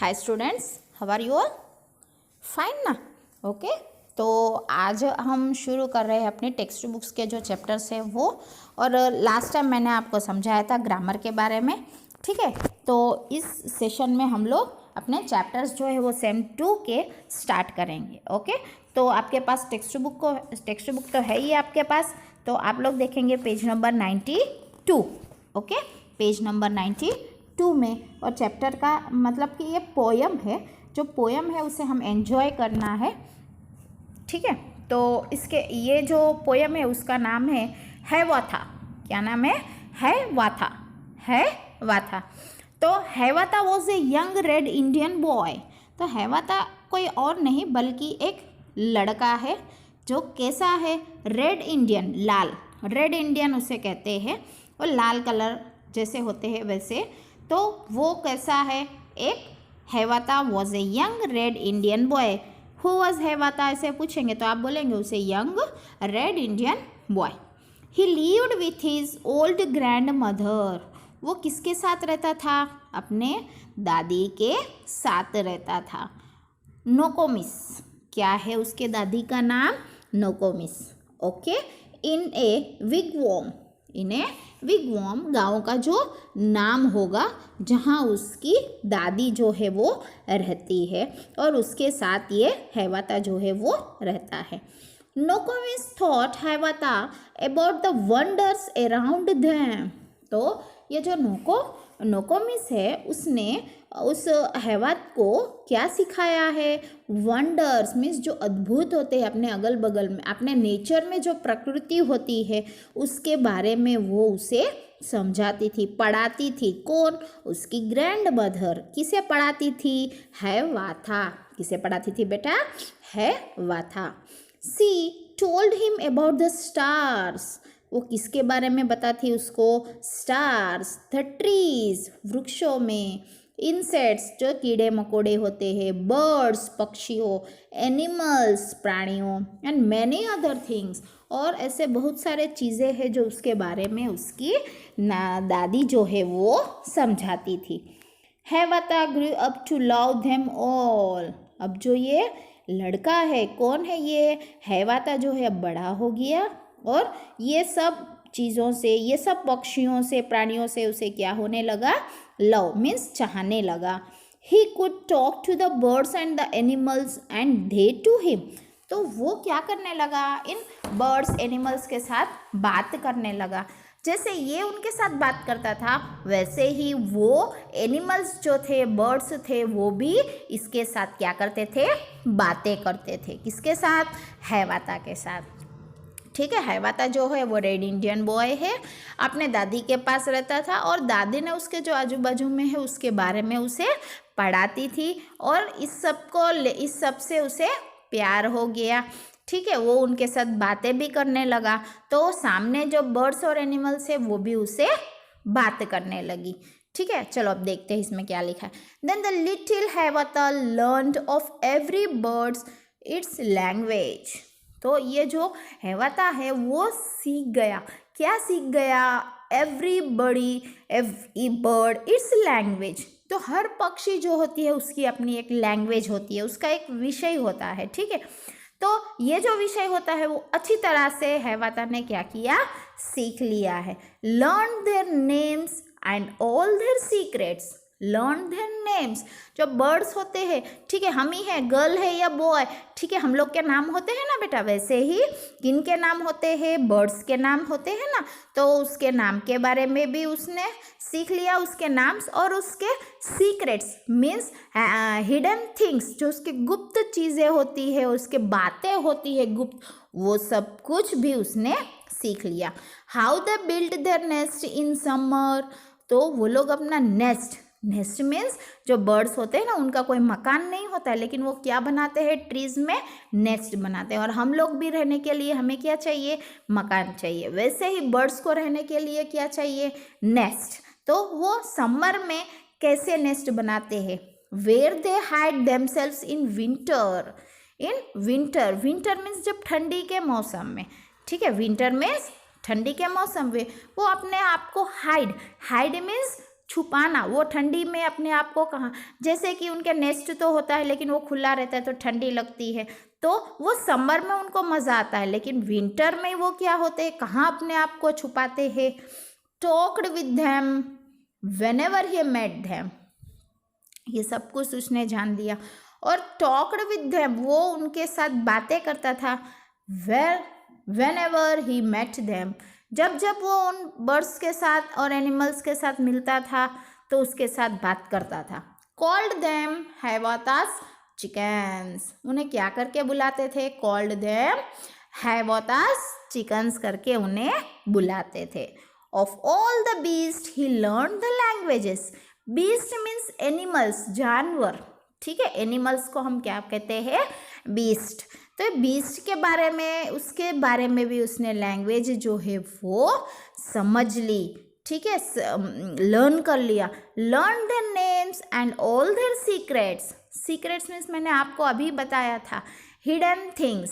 Hi students, how are you all? Fine ना? Okay. तो आज हम शुरू कर रहे हैं अपनी टेक्स्ट बुक्स के जो चैप्टर्स हैं वो। और लास्ट टाइम मैंने आपको समझाया था ग्रामर के बारे में, ठीक है। तो इस सेशन में हम लोग अपने चैप्टर्स जो है वो सेम 2 के स्टार्ट करेंगे। ओके। तो आपके पास टेक्स्ट बुक तो है ही आपके पास। तो आप लोग देखेंगे page number 92। Okay, page number 92 में। और चैप्टर का मतलब कि ये पोयम है, जो पोयम है उसे हम एंजॉय करना है, ठीक है। तो इसके ये जो पोयम है उसका नाम है वाथा। क्या नाम है वाथा, है वाथा। तो Hiawatha was a young red Indian boy. तो हैवाता कोई और नहीं बल्कि एक लड़का है जो कैसा है, रेड इंडियन, लाल, रेड इंडियन उसे कहते हैं। और लाल कलर जैसे होते हैं वैसे। तो वो कैसा है, एक Hiawatha was a young red Indian boy. Who was Hiawatha ऐसे पूछेंगे तो आप बोलेंगे उसे young red Indian boy. He lived with his old grandmother. वो किसके साथ रहता था? अपने दादी के साथ रहता था। नोकोमिस, क्या है उसके दादी का नाम? नोकोमिस। ओके। इन ए विगवॉम, इन ए विगवॉम गाँव का जो नाम होगा जहाँ उसकी दादी जो है वो रहती है, और उसके साथ ये हैवाता जो है वो रहता है। Nokomis taught Hiawatha about the wonders around them. तो ये जो नोकोमिस है उसने उस हैवात को क्या सिखाया है? वंडर्स मीन्स जो अद्भुत होते हैं अपने अगल बगल में, अपने नेचर में जो प्रकृति होती है उसके बारे में वो उसे समझाती थी, पढ़ाती थी। कौन? उसकी ग्रैंड मदर। किसे पढ़ाती थी? हैवाता। किसे पढ़ाती थी बेटा? Hiawatha. She told him about the stars. वो किसके बारे में बताती उसको? स्टार्स, द ट्रीज, वृक्षों में, इंसेक्ट्स जो कीड़े मकोड़े होते हैं, बर्ड्स पक्षियों, एनिमल्स प्राणियों, एंड मैनी अदर थिंग्स, और ऐसे बहुत सारे चीज़ें हैं जो उसके बारे में उसकी दादी जो है वो समझाती थी। Hiawatha grew up to love them all. अब जो ये लड़का है, कौन है ये? हैवाता जो है बड़ा हो गया और ये सब चीज़ों से, ये सब पक्षियों से, प्राणियों से उसे क्या होने लगा? लव मीन्स चाहने लगा। He could talk to the birds and the animals and they to him. तो वो क्या करने लगा? इन बर्ड्स एनिमल्स के साथ बात करने लगा। जैसे ये उनके साथ बात करता था वैसे ही वो एनिमल्स जो थे, बर्ड्स थे, वो भी इसके साथ क्या करते थे? बातें करते थे। किसके साथ? हैवाता के साथ, ठीक है। हैवाता जो है वो रेड इंडियन बॉय है, अपने दादी के पास रहता था और दादी ने उसके जो आजू बाजू में है उसके बारे में उसे पढ़ाती थी, और इस सब से उसे प्यार हो गया, ठीक है। वो उनके साथ बातें भी करने लगा। तो सामने जो बर्ड्स और एनिमल्स है वो भी उसे बात करने लगी, ठीक है। चलो अब देखते हैं इसमें क्या लिखा है। Then the little Hiawatha learned of every birds its language. तो ये जो हैवाता है वो सीख गया। क्या सीख गया? Everybody, every bird it's language. तो हर पक्षी जो होती है उसकी अपनी एक लैंग्वेज होती है, उसका एक विषय होता है, ठीक है। तो ये जो विषय होता है वो अच्छी तरह से हैवाता ने क्या किया? सीख लिया है। Learn their names and all their secrets. Learn their names, जो बर्ड्स होते हैं, ठीक है, हम ही हैं, गर्ल है या बॉय, ठीक है, हम लोग के नाम होते हैं ना बेटा, वैसे ही किन के नाम होते हैं? बर्ड्स के नाम होते हैं ना। तो उसके नाम के बारे में भी उसने सीख लिया, उसके नाम, और उसके सीक्रेट्स मीन्स हिडन थिंग्स, जो उसके गुप्त चीज़ें होती है, उसके बातें होती है गुप्त, वो सब कुछ भी उसने सीख लिया। How they build their nest in summer. तो वो लोग अपना नेस्ट मीन्स जो बर्ड्स होते हैं ना उनका कोई मकान नहीं होता है, लेकिन वो क्या बनाते हैं? ट्रीज में नेस्ट बनाते हैं। और हम लोग भी रहने के लिए हमें क्या चाहिए? मकान चाहिए। वैसे ही बर्ड्स को रहने के लिए क्या चाहिए? नेस्ट। तो वो समर में कैसे नेस्ट बनाते हैं? Where they hide themselves in winter. Winter means जब ठंडी के मौसम में, ठीक है, विंटर मीन्स ठंडी के मौसम में वो अपने आप को हाइड मीन्स छुपाना, वो ठंडी में अपने आप को कहाँ, जैसे कि उनके नेस्ट तो होता है लेकिन वो खुला रहता है तो ठंडी लगती है, तो वो समर में उनको मज़ा आता है, लेकिन विंटर में वो क्या होते हैं, कहाँ अपने आप को छुपाते हैं। Talked with them whenever he met them, ये सब कुछ उसने जान लिया। और टॉक्ड विद देम, वो उनके साथ बातें करता था। व्हेनेवर ही मेट देम, जब जब वो उन बर्ड्स के साथ और एनिमल्स के साथ मिलता था तो उसके साथ बात करता था। कॉल्ड देम हैवातास चिकन्स, उन्हें क्या करके बुलाते थे, कॉल्ड देम हैवातास चिकन्स करके उन्हें बुलाते थे। Of all the beast he learn the languages, beast means animals, जानवर, ठीक है, एनिमल्स को हम क्या कहते हैं, बीस्ट। तो बीस्ट के बारे में, उसके बारे में भी उसने लैंग्वेज जो है वो समझ ली, ठीक है, लर्न कर लिया। Learn their names and all their secrets, secrets means मैंने आपको अभी बताया था, हिडन थिंग्स,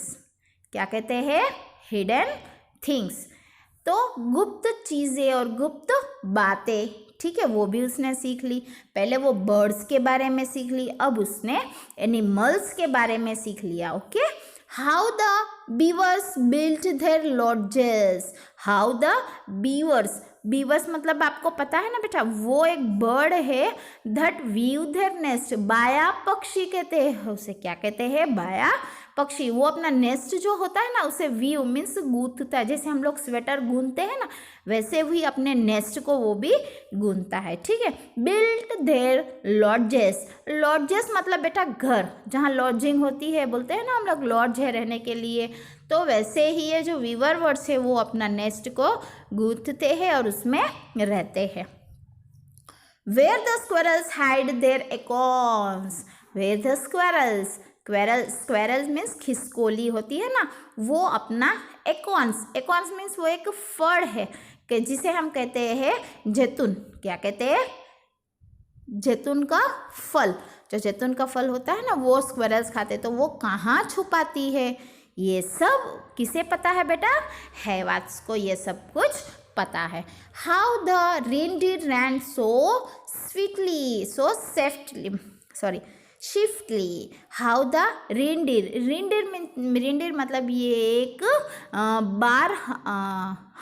क्या कहते हैं, हिडन थिंग्स, तो गुप्त चीज़ें और गुप्त बातें, ठीक है, वो भी उसने सीख ली। पहले वो बर्ड्स के बारे में सीख ली, अब उसने एनिमल्स के बारे में सीख लिया। Okay, how the beavers built their lodges, how the beavers, beavers मतलब आपको पता है ना बेटा, वो एक बर्ड है दैट वीव देयर नेस्ट, बाया पक्षी कहते हैं उसे, क्या कहते हैं, बाया पक्षी, वो अपना नेस्ट जो होता है ना उसे वीव मीन्स गूंथता है, जैसे हम लोग स्वेटर गूंथते हैं ना, वैसे भी अपने नेस्ट को वो भी गूंथता है, ठीक है। बिल्ट देयर लॉजेस, लॉजेस मतलब बेटा घर, जहाँ लॉजिंग होती है, बोलते हैं ना हम लोग लॉज है रहने के लिए, तो वैसे ही ये जो वीवर वर्ड्स है वो अपना नेस्ट को गूंथते हैं और उसमें रहते हैं। Where the squirrels hide their acorns, where the squirrels, squirrels means खिसकोली होती है ना, वो अपना एकॉर्न्स, एकॉर्न्स मीन्स वो एक फल है कि जिसे हम कहते हैं जैतून, क्या कहते हैं, जैतून का फल, जो जैतून का फल होता है ना वो स्क्वेरल्स खाते, तो वो कहाँ छुपाती है, ये सब किसे पता है बेटा, हैवाट्स को ये सब कुछ पता है। How the reindeer ran so sweetly, so swiftly, how the reindeer, reindeer मतलब ये एक बार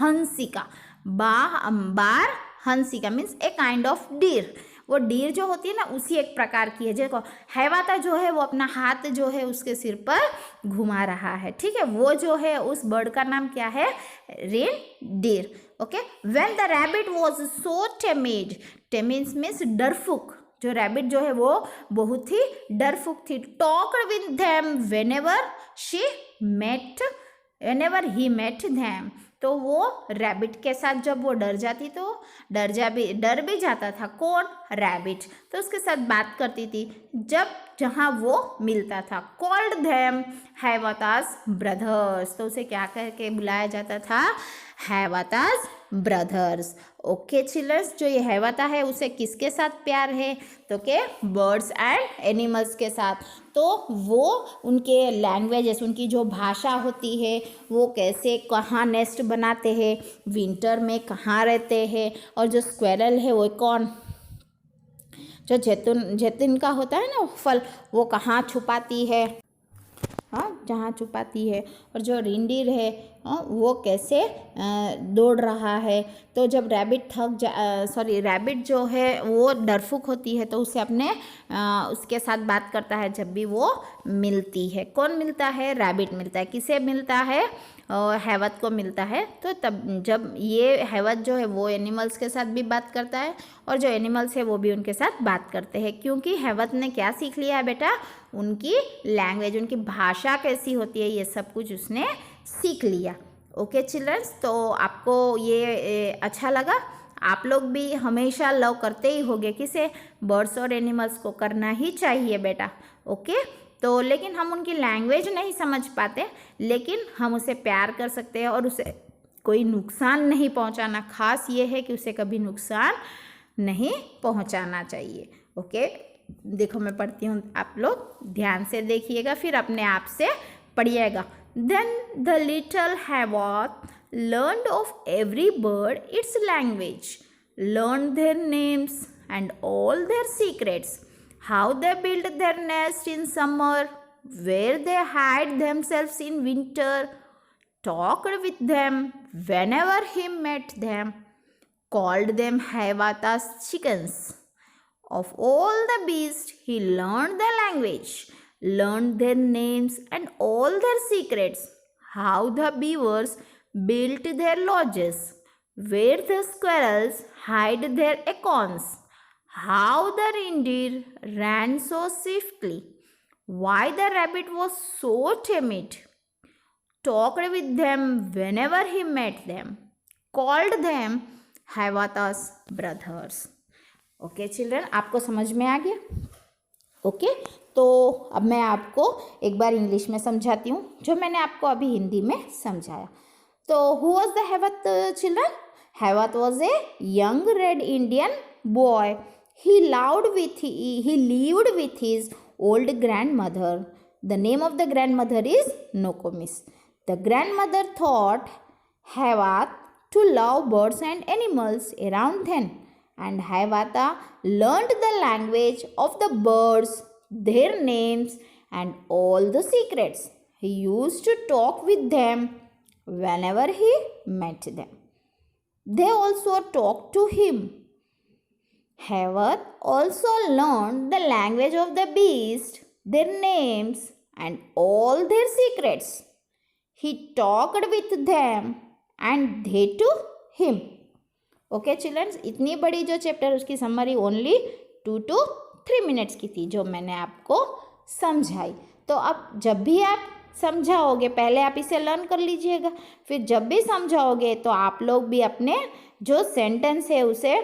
हंसिका, बार हंसिका means a kind of deer, वो डीर जो होती है ना उसी एक प्रकार की है। देखो हैवाता जो है वो अपना हाथ जो है उसके सिर पर घुमा रहा है, ठीक है, वो जो है उस बर्ड का नाम क्या है, reindeer. Okay, when the rabbit was so timid, timid means डरफुक, जो रैबिट जो है वो बहुत ही डरफुक थी। Talked with them whenever he met them, तो वो रैबिट के साथ जब वो डर जाती तो डर भी जाता था, कौन, रैबिट, तो उसके साथ बात करती थी जब जहाँ वो मिलता था। कॉल्ड देम हैवातास ब्रदर्स, तो उसे क्या कह के बुलाया जाता था, हैवातास ब्रदर्स। ओके चिल्ड्रंस, जो ये हैवाता है उसे किसके साथ प्यार है, तो के बर्ड्स एंड एनिमल्स के साथ, तो वो उनके लैंग्वेजेस, उनकी जो भाषा होती है वो कैसे कहाँ नेस्ट बनाते हैं, विंटर में कहाँ रहते हैं, और जो स्क्वेरल है वो कौन, जो जैतून का होता है ना फल, वो कहाँ छुपाती है, हाँ जहाँ छुपाती है, और जो रेनडियर है वो कैसे दौड़ रहा है। तो जब रैबिट रैबिट जो है वो डरफुक होती है तो उसे अपने उसके साथ बात करता है जब भी वो मिलती है। कौन मिलता है, रैबिट मिलता है, किसे मिलता है, हैवत को मिलता है। तो तब जब ये हैवत जो है वो एनिमल्स के साथ भी बात करता है और जो एनिमल्स है वो भी उनके साथ बात करते हैं, क्योंकि हैवत ने क्या सीख लिया है बेटा, उनकी लैंग्वेज, उनकी भाषा कैसी होती है ये सब कुछ उसने सीख लिया। ओके चिल्ड्रंस, तो आपको ये अच्छा लगा। आप लोग भी हमेशा लव करते ही होंगे, किसे, बर्ड्स और एनिमल्स को, करना ही चाहिए बेटा। ओके, तो लेकिन हम उनकी लैंग्वेज नहीं समझ पाते, लेकिन हम उसे प्यार कर सकते हैं और उसे कोई नुकसान नहीं पहुंचाना। खास ये है कि उसे कभी नुकसान नहीं पहुंचाना चाहिए। ओके, देखो मैं पढ़ती हूँ, आप लोग ध्यान से देखिएगा, फिर अपने आप से पढ़िएगा। Then the little Havot learned of every bird its language, learned their names, and all their secrets. How they built their nest in summer, where they hide themselves in winter, talked with them whenever he met them, called them Hiawatha's chickens. Of all the beasts, he learned their language, learned their names and all their secrets. How the beavers built their lodges, where the squirrels hide their acorns. How the reindeer ran so swiftly, why the rabbit was so timid, talked with them whenever he met them, called them Hiawatha's brothers. Okay children, आपको समझ में आ गया? Okay तो अब मैं आपको एक बार English में समझाती हूँ जो मैंने आपको अभी हिंदी में समझाया. तो who was the Hiawatha children? Hiawatha was a young red Indian boy. He lived with his old grandmother. The name of the grandmother is Nokomis. The grandmother taught Hiawatha to love birds and animals around them, and Hiawatha learned the language of the birds, their names, and all the secrets. He used to talk with them whenever he met them. They also talked to him. Hiawatha also learned the language of the beast, their names, and all their secrets. He talked with them and they to him. Okay childrens, इतनी बड़ी जो chapter उसकी summary only 2 to 3 minutes की थी जो मैंने आपको समझाई. तो अब जब भी आप समझाओगे, पहले आप इसे लर्न कर लीजिएगा, फिर जब भी समझाओगे तो आप लोग भी अपने जो सेंटेंस है उसे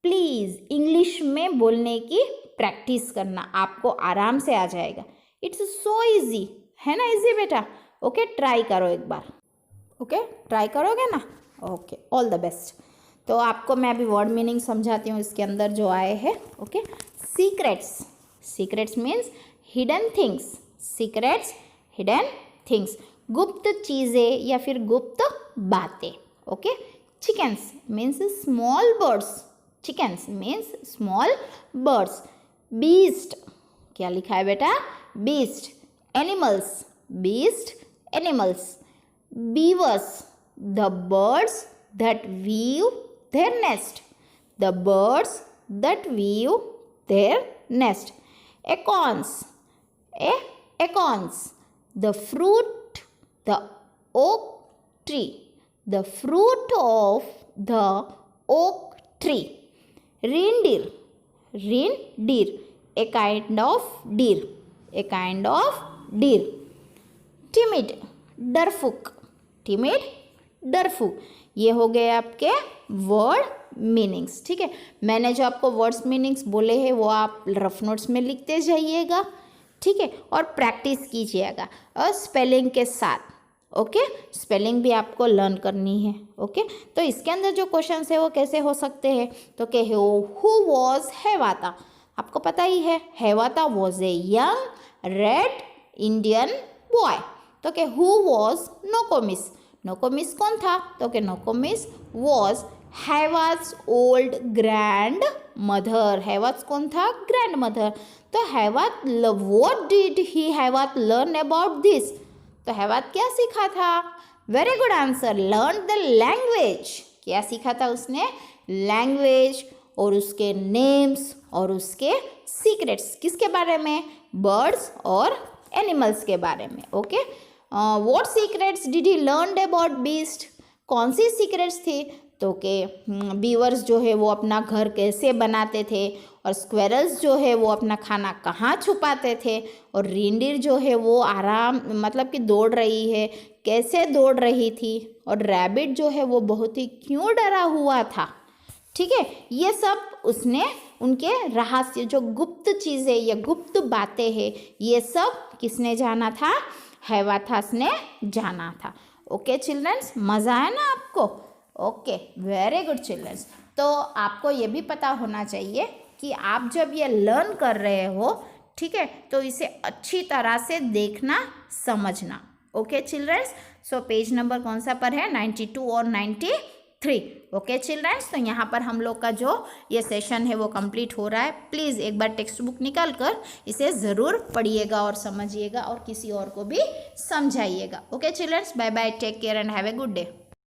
प्लीज़ इंग्लिश में बोलने की प्रैक्टिस करना, आपको आराम से आ जाएगा. इट्स सो इजी, है ना? इजी बेटा. ओके ट्राई करो एक बार. ओके ट्राई करोगे ना? Okay all the best. तो आपको मैं अभी वर्ड मीनिंग समझाती हूँ इसके अंदर जो आए हैं. Okay secrets. Secrets means hidden things. Secrets hidden things, गुप्त चीज़ें या फिर गुप्त बातें. Okay chickens means small birds. Chickens means small birds. Beast क्या लिखा है बेटा? Beast. Animals. Beast animals. Beavers the birds that weave their nest. The birds that weave their nest. Acorns. Acorns. The fruit, the oak tree. The fruit of the oak tree. Reindeer. Reindeer. A kind of deer. A kind of deer. Timid. डरफुक. Timid डरफुक. ये हो गए आपके word meanings. ठीक है, मैंने जो आपको words meanings बोले हैं वो आप रफ नोट्स में लिखते जाइएगा. ठीक है, और प्रैक्टिस कीजिएगा और स्पेलिंग के साथ. ओके स्पेलिंग भी आपको लर्न करनी है. ओके तो इसके अंदर जो क्वेश्चन है वो कैसे हो सकते हैं? तो कहे हु वॉज हैवाता. आपको पता ही है Hiawatha was a young red Indian boy. तो के हु वॉज नोकोमिस. नोकोमिस कौन था? तो के Nokomis was Hiawatha's old grandmother. Hiawatha's कौन था? Grandmother. तो Hiawatha what did he Hiawatha learn about this. तो हैवात क्या सीखा था? Very good answer. Learn the language. क्या सीखा था उसने? लैंग्वेज और उसके नेम्स और उसके सीक्रेट्स. किसके बारे में? बर्ड्स और एनिमल्स के बारे में. Okay what secrets did he learn about beast. कौन सी सीक्रेट्स थी? तो के बीवर्स जो है वो अपना घर कैसे बनाते थे, और स्क्वेरल्स जो है वो अपना खाना कहाँ छुपाते थे, और रेंडियर जो है वो आराम मतलब कि दौड़ रही है, कैसे दौड़ रही थी, और रैबिट जो है वो बहुत ही क्यों डरा हुआ था. ठीक है, ये सब उसने उनके रहस्य जो गुप्त चीज़ें या गुप्त बातें हैं ये सब किसने जाना था? हैवाथास ने जाना था. ओके चिल्ड्रंस, मज़ा आया ना आपको? Okay very good childrens. तो आपको ये भी पता होना चाहिए कि आप जब ये लर्न कर रहे हो, ठीक है, तो इसे अच्छी तरह से देखना समझना. Okay childrens, so page number कौन सा पर है? 92 और 93 3। ओके चिल्ड्रंस, तो यहाँ पर हम लोग का जो ये सेशन है वो कंप्लीट हो रहा है। प्लीज़ एक बार टेक्स्ट बुक निकाल कर इसे ज़रूर पढ़िएगा और समझिएगा और किसी और को भी समझाइएगा। Okay childrens, bye bye, take care and have a good day.